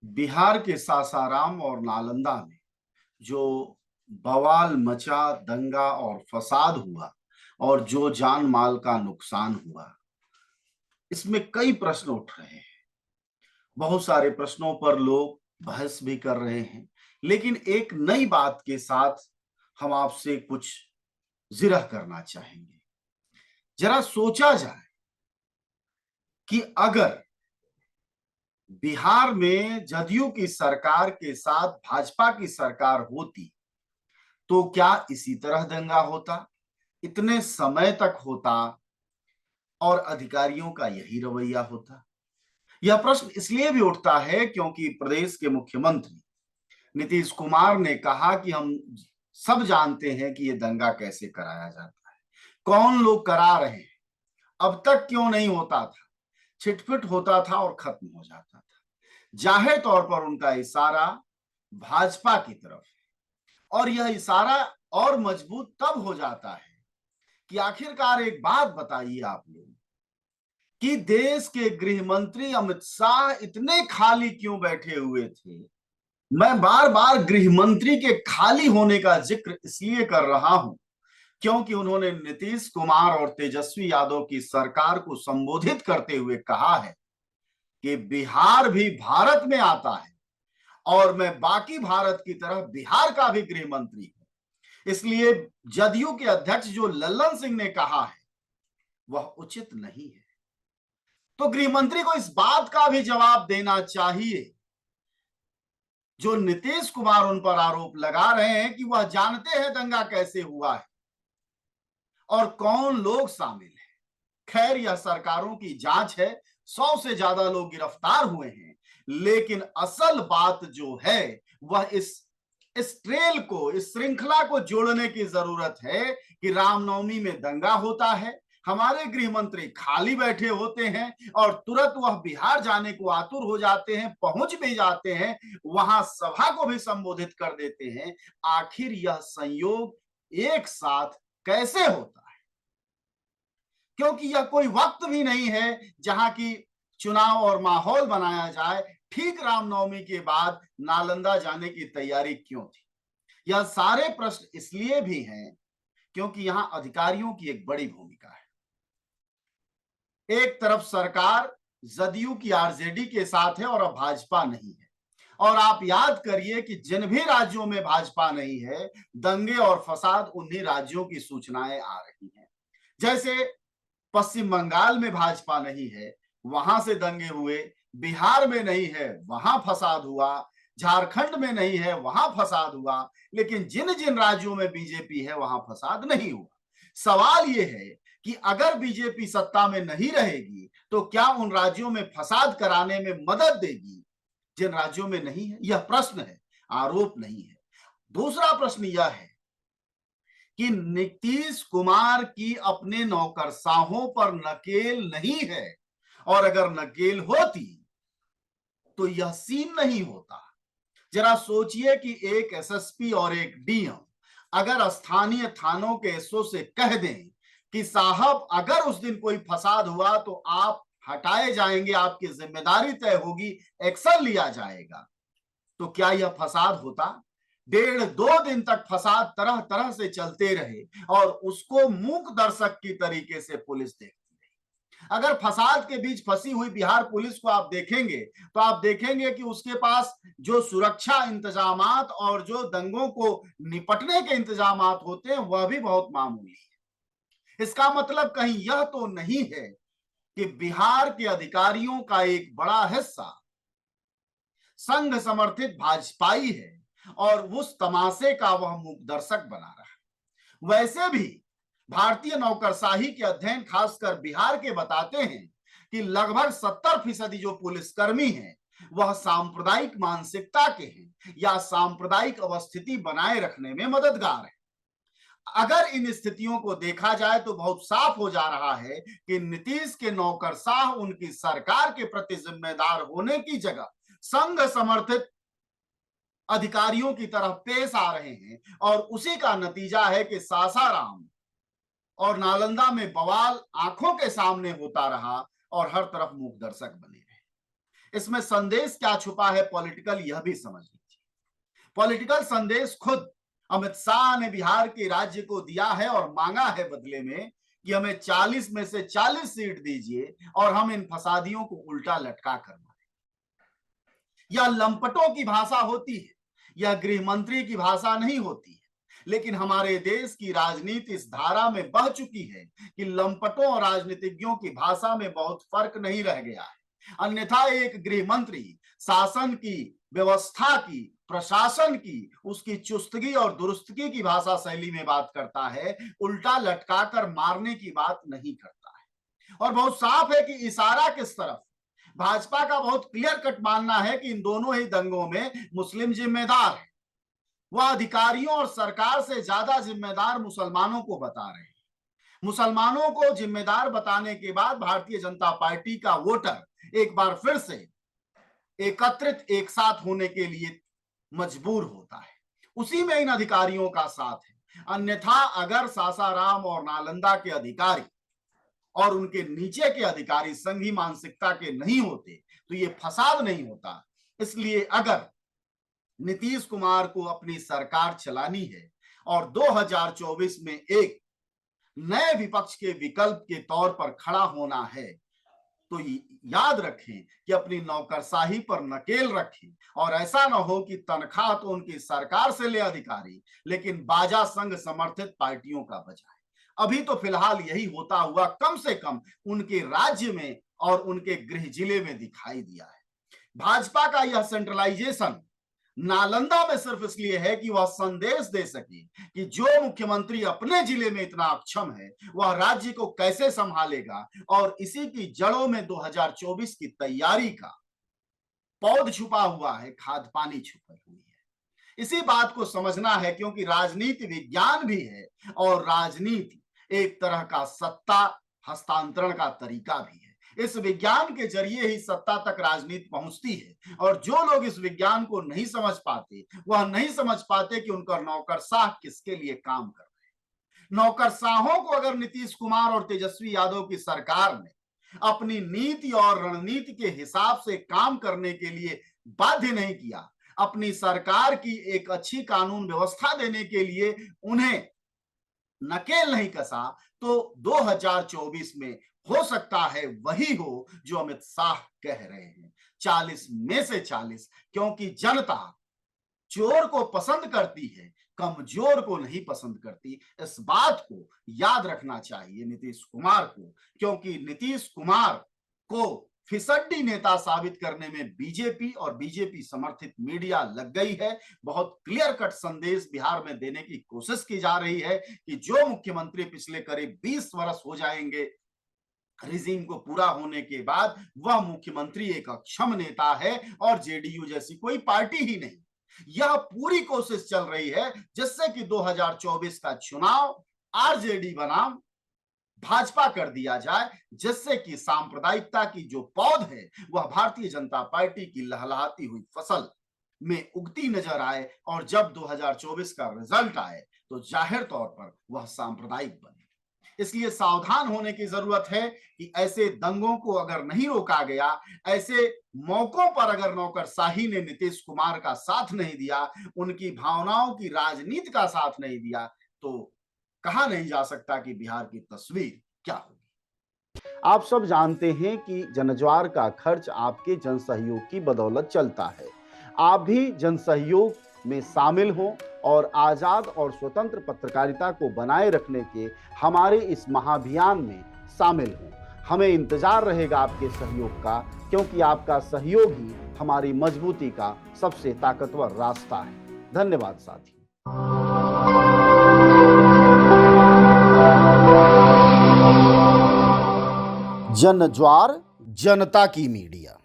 बिहार के सासाराम और नालंदा में जो बवाल मचा, दंगा और फसाद हुआ और जो जान माल का नुकसान हुआ, इसमें कई प्रश्न उठ रहे हैं। बहुत सारे प्रश्नों पर लोग बहस भी कर रहे हैं, लेकिन एक नई बात के साथ हम आपसे कुछ जिरह करना चाहेंगे। जरा सोचा जाए कि अगर बिहार में जदयू की सरकार के साथ भाजपा की सरकार होती, तो क्या इसी तरह दंगा होता, इतने समय तक होता और अधिकारियों का यही रवैया होता? यह प्रश्न इसलिए भी उठता है क्योंकि प्रदेश के मुख्यमंत्री नीतीश कुमार ने कहा कि हम सब जानते हैं कि यह दंगा कैसे कराया जाता है, कौन लोग करा रहे हैं, अब तक क्यों नहीं होता था, छिटपुट होता था और खत्म हो जाता था। जाहिर तौर पर उनका इशारा भाजपा की तरफ है और यह इशारा और मजबूत तब हो जाता है कि आखिरकार एक बात बताइए आप लोग कि देश के गृह मंत्री अमित शाह इतने खाली क्यों बैठे हुए थे? मैं बार बार गृह मंत्री के खाली होने का जिक्र इसलिए कर रहा हूं क्योंकि उन्होंने नीतीश कुमार और तेजस्वी यादव की सरकार को संबोधित करते हुए कहा है कि बिहार भी भारत में आता है और मैं बाकी भारत की तरह बिहार का भी गृह मंत्री हूं। इसलिए जदयू के अध्यक्ष जो लल्लन सिंह ने कहा है वह उचित नहीं है। तो गृह मंत्री को इस बात का भी जवाब देना चाहिए जो नीतीश कुमार उन पर आरोप लगा रहे हैं कि वह जानते हैं दंगा कैसे हुआ है और कौन लोग शामिल हैं। खैर, यह सरकारों की जांच है, 100 से ज्यादा लोग गिरफ्तार हुए हैं, लेकिन असल बात जो है वह इस ट्रेल को, इस श्रृंखला को जोड़ने की जरूरत है कि रामनवमी में दंगा होता है, हमारे गृह मंत्री खाली बैठे होते हैं और तुरंत वह बिहार जाने को आतुर हो जाते हैं, पहुंच भी जाते हैं, वहां सभा को भी संबोधित कर देते हैं। आखिर यह संयोग एक साथ कैसे होता है? क्योंकि यह कोई वक्त भी नहीं है जहां की चुनाव और माहौल बनाया जाए। ठीक रामनवमी के बाद नालंदा जाने की तैयारी क्यों थी? यह सारे प्रश्न इसलिए भी हैं क्योंकि यहां अधिकारियों की एक बड़ी भूमिका है। एक तरफ सरकार जदयू की आरजेडी के साथ है और अब भाजपा नहीं है, और आप याद करिए कि जिन भी राज्यों में भाजपा नहीं है, दंगे और फसाद उन्हीं राज्यों की सूचनाएं आ रही हैं। जैसे पश्चिम बंगाल में भाजपा नहीं है, वहां से दंगे हुए, बिहार में नहीं है, वहां फसाद हुआ, झारखंड में नहीं है, वहां फसाद हुआ, लेकिन जिन जिन राज्यों में बीजेपी है वहां फसाद नहीं हुआ। सवाल यह है कि अगर बीजेपी सत्ता में नहीं रहेगी तो क्या उन राज्यों में फसाद कराने में मदद देगी जिन राज्यों में नहीं है? यह प्रश्न है, आरोप नहीं है। दूसरा प्रश्न यह है कि नीतीश कुमार की अपने नौकरशाहों पर नकेल नहीं है, और अगर नकेल होती तो यह सीन नहीं होता। जरा सोचिए कि एक एसएसपी और एक डीएम अगर स्थानीय थानों के एसओ से कह दें कि साहब अगर उस दिन कोई फसाद हुआ तो आप हटाए जाएंगे, आपकी जिम्मेदारी तय होगी, एक्शन लिया जाएगा, तो क्या यह फसाद होता? 1.5-2 दिन तक फसाद तरह तरह से चलते रहे और उसको मूक दर्शक की तरीके से पुलिस देखती रही। अगर फसाद के बीच फंसी हुई बिहार पुलिस को आप देखेंगे तो आप देखेंगे कि उसके पास जो सुरक्षा इंतजामात और जो दंगों को निपटने के इंतजामात होते हैं वह भी बहुत मामूली है। इसका मतलब कहीं यह तो नहीं है कि बिहार के अधिकारियों का एक बड़ा हिस्सा संघ समर्थित भाजपाई है और उस तमाशे का वह मूक दर्शक बना रहा है। वैसे भी भारतीय नौकरशाही के अध्ययन खासकर बिहार के बताते हैं कि लगभग 70% जो पुलिसकर्मी हैं वह सांप्रदायिक मानसिकता के हैं या सांप्रदायिक अवस्थिति बनाए रखने में मददगार है। अगर इन स्थितियों को देखा जाए तो बहुत साफ हो जा रहा है कि नीतीश के नौकरशाह उनकी सरकार के प्रति जिम्मेदार होने की जगह संघ समर्थित अधिकारियों की तरफ पेश आ रहे हैं, और उसी का नतीजा है कि सासाराम और नालंदा में बवाल आंखों के सामने होता रहा और हर तरफ मूक दर्शक बने रहे। इसमें संदेश क्या छुपा है पॉलिटिकल, यह भी समझ लीजिए। पॉलिटिकल संदेश खुद अमित शाह ने बिहार के राज्य को दिया है और मांगा है बदले में कि हमें 40 में से 40 सीट दीजिए और हम इन फसादियों को उल्टा लटका कर मारें। यह लंपटों की भाषा होती है, यह गृह मंत्री की भाषा नहीं होती है। लेकिन हमारे देश की राजनीति इस धारा में बह चुकी है कि लंपटों और राजनीतिज्ञों की भाषा में बहुत फर्क नहीं रह गया है। अन्यथा एक गृह मंत्री शासन की, व्यवस्था की, प्रशासन की, उसकी चुस्तगी और दुरुस्तगी की भाषा शैली में बात करता है, उल्टा लटकाकर मारने की बात नहीं करता है। और बहुत साफ है कि इशारा किस तरफ। भाजपा का बहुत क्लियर कट मानना है कि इन दोनों ही दंगों में मुस्लिम जिम्मेदार है। वह अधिकारियों और सरकार से ज्यादा जिम्मेदार मुसलमानों को बता रहे हैं। मुसलमानों को जिम्मेदार बताने के बाद भारतीय जनता पार्टी का वोटर एक बार फिर से एकत्रित, एक साथ होने के लिए मजबूर होता है। उसी में इन अधिकारियों का साथ है। अन्यथा अगर सासाराम और नालंदा के अधिकारी और उनके नीचे के अधिकारी संघी मानसिकता के नहीं होते तो ये फसाद नहीं होता। इसलिए अगर नीतीश कुमार को अपनी सरकार चलानी है और 2024 में एक नए विपक्ष के विकल्प के तौर पर खड़ा होना है तो याद रखें कि अपनी नौकरशाही पर नकेल रखें और ऐसा ना हो कि तनख्वाह तो उनकी सरकार से ले अधिकारी, लेकिन बाजा संघ समर्थित पार्टियों का बजाय। अभी तो फिलहाल यही होता हुआ कम से कम उनके राज्य में और उनके गृह जिले में दिखाई दिया है। भाजपा का यह सेंट्रलाइजेशन नालंदा में सिर्फ इसलिए है कि वह संदेश दे सके कि जो मुख्यमंत्री अपने जिले में इतना अक्षम है वह राज्य को कैसे संभालेगा, और इसी की जड़ों में 2024 की तैयारी का पौध छुपा हुआ है, खाद पानी छुपी हुई है। इसी बात को समझना है, क्योंकि राजनीति विज्ञान भी है और राजनीति एक तरह का सत्ता हस्तांतरण का तरीका भी है। इस विज्ञान के जरिए ही सत्ता तक राजनीति पहुंचती है, और जो लोग इस विज्ञान को नहीं समझ पाते वह नहीं समझ पाते कि उनका नौकरशाह किसके लिए काम कर रहे हैं। नौकरशाहों को अगर नीतीश कुमार और तेजस्वी यादव की सरकार ने अपनी नीति और रणनीति के हिसाब से काम करने के लिए बाध्य नहीं किया, अपनी सरकार की एक अच्छी कानून व्यवस्था देने के लिए उन्हें नकेल नहीं कसा, तो 2024 में हो सकता है वही हो जो अमित शाह कह रहे हैं, 40 में से 40। क्योंकि जनता चोर को पसंद करती है, कमजोर को नहीं पसंद करती। इस बात को याद रखना चाहिए नीतीश कुमार को, क्योंकि नीतीश कुमार को फिसड्डी नेता साबित करने में बीजेपी और बीजेपी समर्थित मीडिया लग गई है। बहुत क्लियर कट संदेश बिहार में देने की कोशिश की जा रही है कि जो मुख्यमंत्री पिछले करीब 20 वर्ष हो जाएंगे रिजीम को पूरा होने के बाद, वह मुख्यमंत्री एक अक्षम नेता है और जेडीयू जैसी कोई पार्टी ही नहीं। यह पूरी कोशिश चल रही है जिससे कि 2024 का चुनाव आरजेडी बनाम भाजपा कर दिया जाए, जिससे कि सांप्रदायिकता की जो पौध है वह भारतीय जनता पार्टी की लहलहाती हुई फसल में उगती नजर आए, और जब 2024 का रिजल्ट आए तो जाहिर तौर पर वह सांप्रदायिक बने। इसलिए सावधान होने की जरूरत है कि ऐसे दंगों को अगर नहीं रोका गया, ऐसे मौकों पर अगर नौकरशाही ने नीतीश कुमार का साथ नहीं दिया, उनकी भावनाओं की राजनीति का साथ नहीं दिया, तो कहा नहीं जा सकता कि बिहार की तस्वीर क्या होगी। आप सब जानते हैं कि जनज्वार का खर्च आपके जनसहयोग की बदौलत चलता है। आप भी जनसहयोग में शामिल हों और आजाद और स्वतंत्र पत्रकारिता को बनाए रखने के हमारे इस महाअभियान में शामिल हों। हमें इंतजार रहेगा आपके सहयोग का, क्योंकि आपका सहयोग ही हमारी मजबूती का सबसे ताकतवर रास्ता है। धन्यवाद साथी। जनज्वार जनता की मीडिया।